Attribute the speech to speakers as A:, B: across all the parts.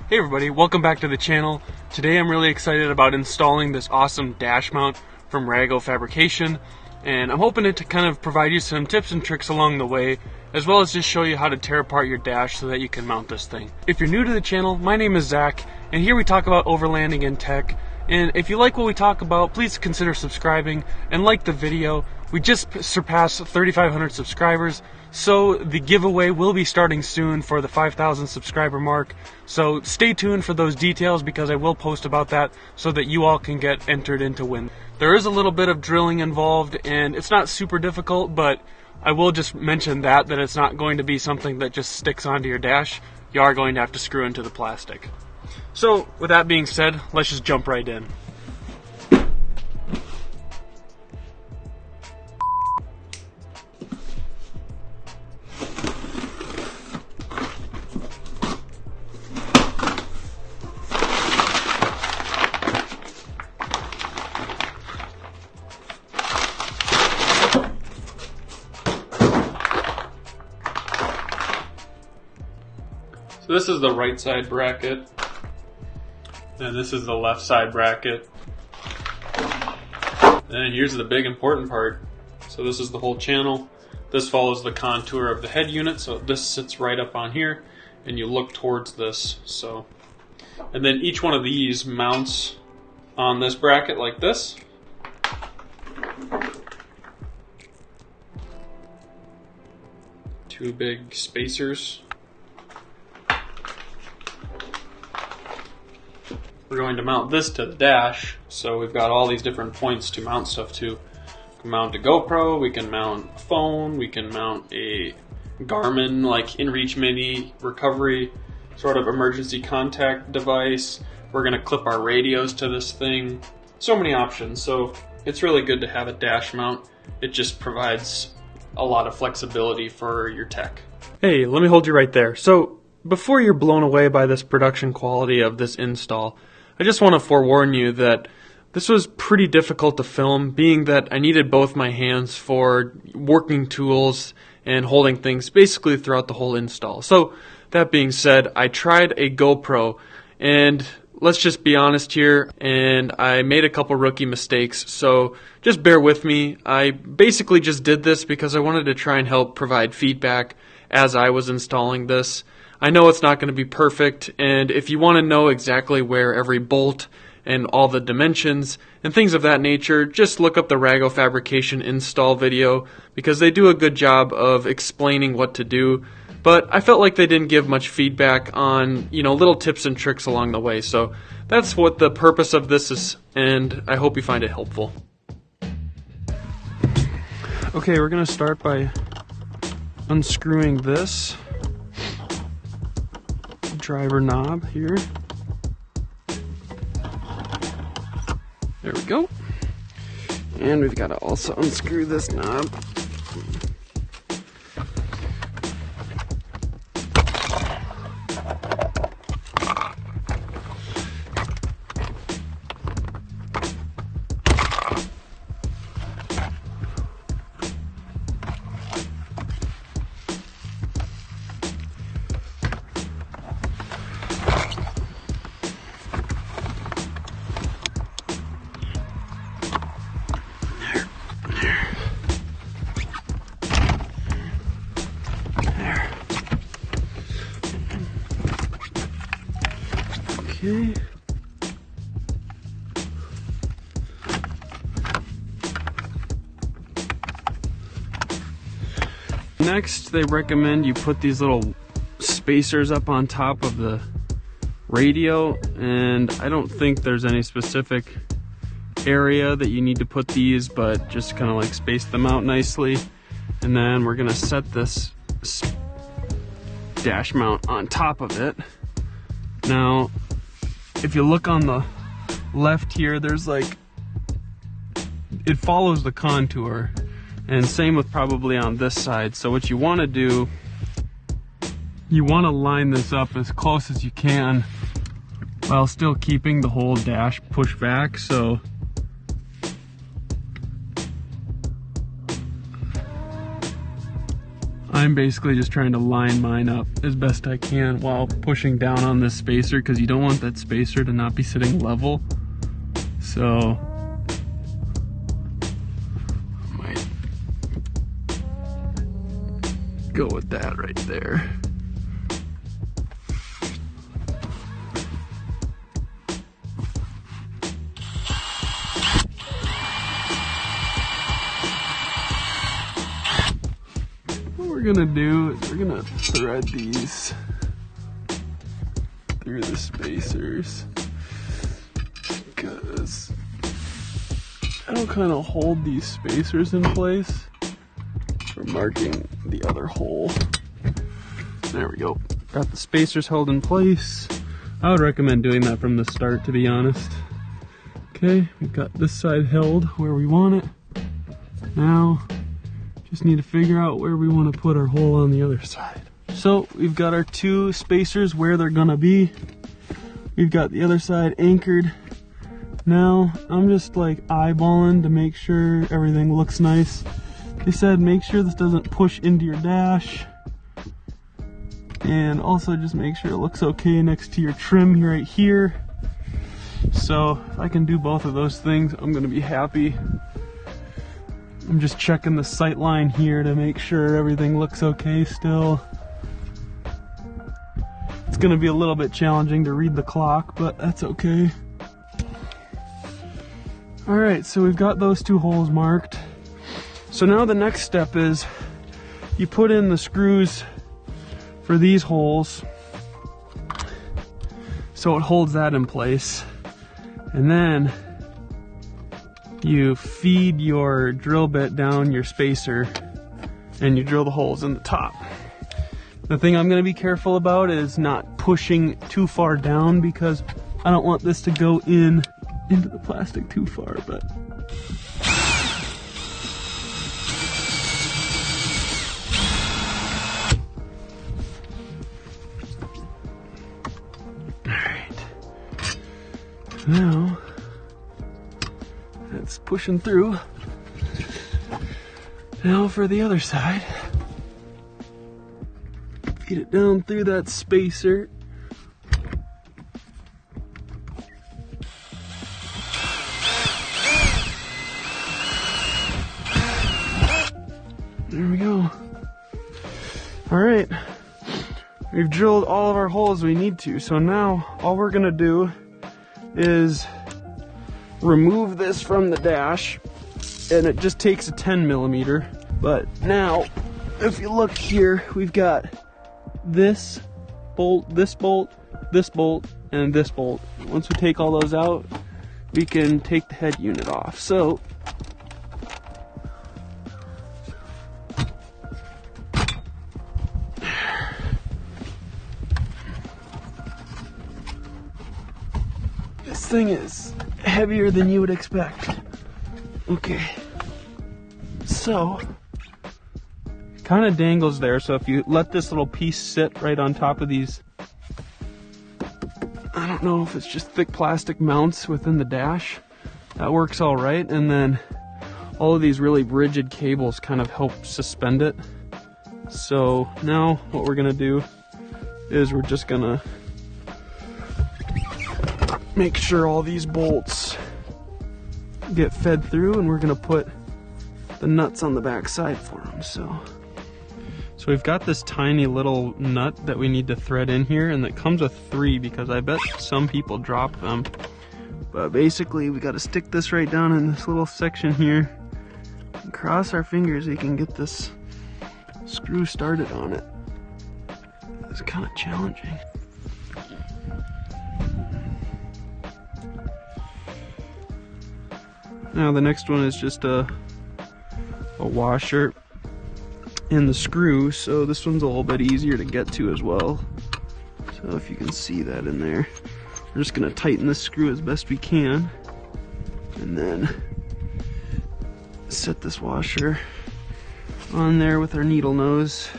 A: Hey everybody, welcome back to the channel. Today I'm really excited about installing this awesome dash mount from Rago Fabrication, and I'm hoping to kind of provide you some tips and tricks along the way, as well as just show you how to tear apart your dash so that you can mount this thing. If you're new to the channel, my name is Zach, and here we talk about overlanding and tech. And if you like what we talk about, please consider subscribing and like the video. We just surpassed 3,500 subscribers, so the giveaway will be starting soon for the 5,000 subscriber mark. So stay tuned for those details because I will post about that so that you all can get entered into win. There is a little bit of drilling involved and it's not super difficult, but I will just mention that it's not going to be something that just sticks onto your dash. You are going to have to screw into the plastic. So with that being said, let's just jump right in. So this is the right side bracket, and this is the left side bracket. And here's the big important part. So this is the whole channel. This follows the contour of the head unit, so this sits right up on here, and you look towards this. So, and then each one of these mounts on this bracket like this. Two big spacers. We're going to mount this to the dash, so we've got all these different points to mount stuff to. We can mount a GoPro, we can mount a phone, we can mount a Garmin, like InReach Mini recovery sort of emergency contact device. We're going to clip our radios to this thing. So many options, so it's really good to have a dash mount. It just provides a lot of flexibility for your tech. Hey, let me hold you right there. So before you're blown away by this production quality of this install, I just want to forewarn you that this was pretty difficult to film, being that I needed both my hands for working tools and holding things basically throughout the whole install. So that being said, I tried a GoPro, and let's just be honest here, and I made a couple rookie mistakes, so just bear with me. I basically just did this because I wanted to try and help provide feedback as I was installing this. I know it's not going to be perfect, and if you want to know exactly where every bolt and all the dimensions and things of that nature, just look up the Rago Fabrication install video because they do a good job of explaining what to do. But I felt like they didn't give much feedback on, little tips and tricks along the way. So that's what the purpose of this is, and I hope you find it helpful. Okay, we're going to start by unscrewing this driver knob here. There we go. And we've got to also unscrew this knob. Okay. Next, they recommend you put these little spacers up on top of the radio, and I don't think there's any specific area that you need to put these, but just kind of like space them out nicely. And then we're gonna set this dash mount on top of it. Now, if you look on the left here, there's like, it follows the contour, and same with probably on this side. So what you want to do, you want to line this up as close as you can while still keeping the whole dash pushed back. So I'm basically just trying to line mine up as best I can while pushing down on this spacer, because you don't want that spacer to not be sitting level. So I might go with that right there. What we're gonna do is we're gonna thread these through the spacers, because that'll kind of hold these spacers in place for marking the other hole. There we go. Got the spacers held in place. I would recommend doing that from the start, to be honest. Okay, we've got this side held where we want it. Now, just need to figure out where we want to put our hole on the other side. So we've got our two spacers where they're gonna be. We've got the other side anchored. Now I'm just like eyeballing to make sure everything looks nice. They said make sure this doesn't push into your dash, and also just make sure it looks okay next to your trim right here. So if I can do both of those things, I'm gonna be happy. I'm just checking the sight line here to make sure everything looks okay still. It's gonna be a little bit challenging to read the clock, but that's okay. All right, so we've got those two holes marked. So now the next step is you put in the screws for these holes so it holds that in place. And then you feed your drill bit down your spacer and you drill the holes in the top. The thing I'm going to be careful about is not pushing too far down, because I don't want this to go into the plastic too far, but alright. Now that's pushing through. Now for the other side. Feed it down through that spacer. There we go. All right, we've drilled all of our holes we need to. So now all we're gonna do is remove this from the dash, and it just takes a 10 millimeter. But now, if you look here, we've got this bolt, this bolt, this bolt, and this bolt. Once we take all those out, we can take the head unit off. So this thing is heavier than you would expect. Okay, so kind of dangles there, so if you let this little piece sit right on top of these, I don't know if it's just thick plastic mounts within the dash, that works all right. And then all of these really rigid cables kind of help suspend it. So now what we're gonna do is we're just gonna make sure all these bolts get fed through, and we're gonna put the nuts on the back side for them. So we've got this tiny little nut that we need to thread in here, and that comes with 3 because I bet some people drop them. But basically we got to stick this right down in this little section here and cross our fingers we can get this screw started on it. It's kind of challenging. Now the next one is just a washer in the screw, so this one's a little bit easier to get to as well. So if you can see that in there, we're just gonna tighten this screw as best we can, and then set this washer on there with our needle nose.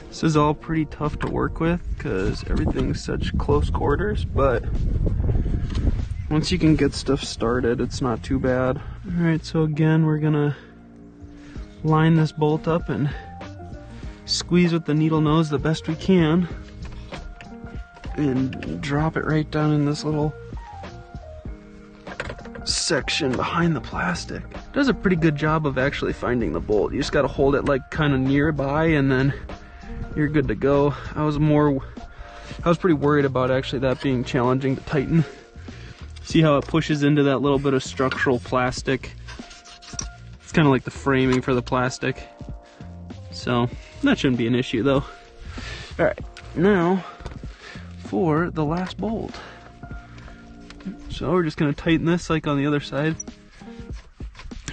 A: This is all pretty tough to work with because everything's such close quarters, but once you can get stuff started, it's not too bad. All right, so again, we're gonna line this bolt up and squeeze with the needle nose the best we can and drop it right down in this little section behind the plastic. It does a pretty good job of actually finding the bolt. You just got to hold it like kind of nearby and then you're good to go. I was pretty worried about actually that being challenging to tighten. See how it pushes into that little bit of structural plastic? It's kind of like the framing for the plastic. So that shouldn't be an issue though. Alright, now for the last bolt. So we're just going to tighten this like on the other side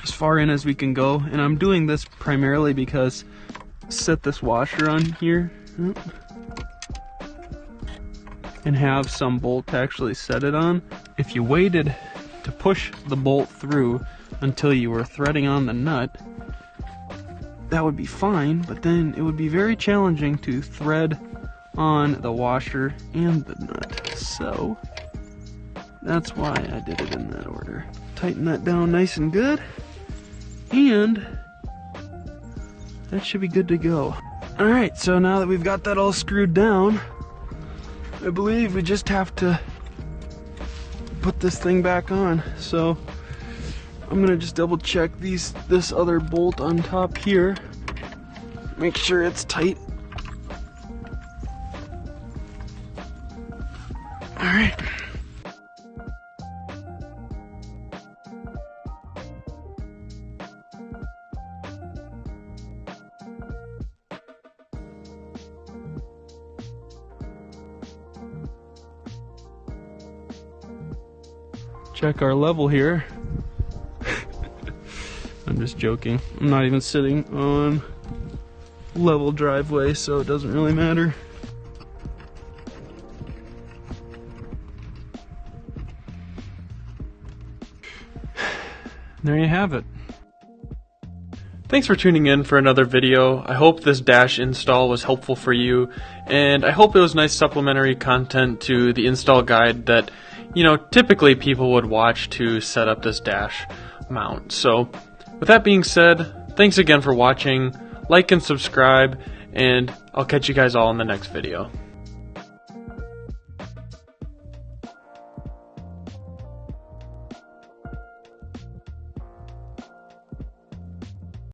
A: as far in as we can go, and I'm doing this primarily because set this washer on here and have some bolt to actually set it on. If you waited to push the bolt through until you were threading on the nut, that would be fine, but then it would be very challenging to thread on the washer and the nut. So that's why I did it in that order. Tighten that down nice and good, and that should be good to go. Alright, so now that we've got that all screwed down, I believe we just have to put this thing back on. So I'm gonna just double check this other bolt on top here, make sure it's tight. Alright. Check our level here. I'm just joking. I'm not even sitting on level driveway, so it doesn't really matter. There you have it. Thanks for tuning in for another video. I hope this dash install was helpful for you, and I hope it was nice supplementary content to the install guide that, you know, typically people would watch to set up this dash mount. So with that being said, thanks again for watching. Like and subscribe, and I'll catch you guys all in the next video.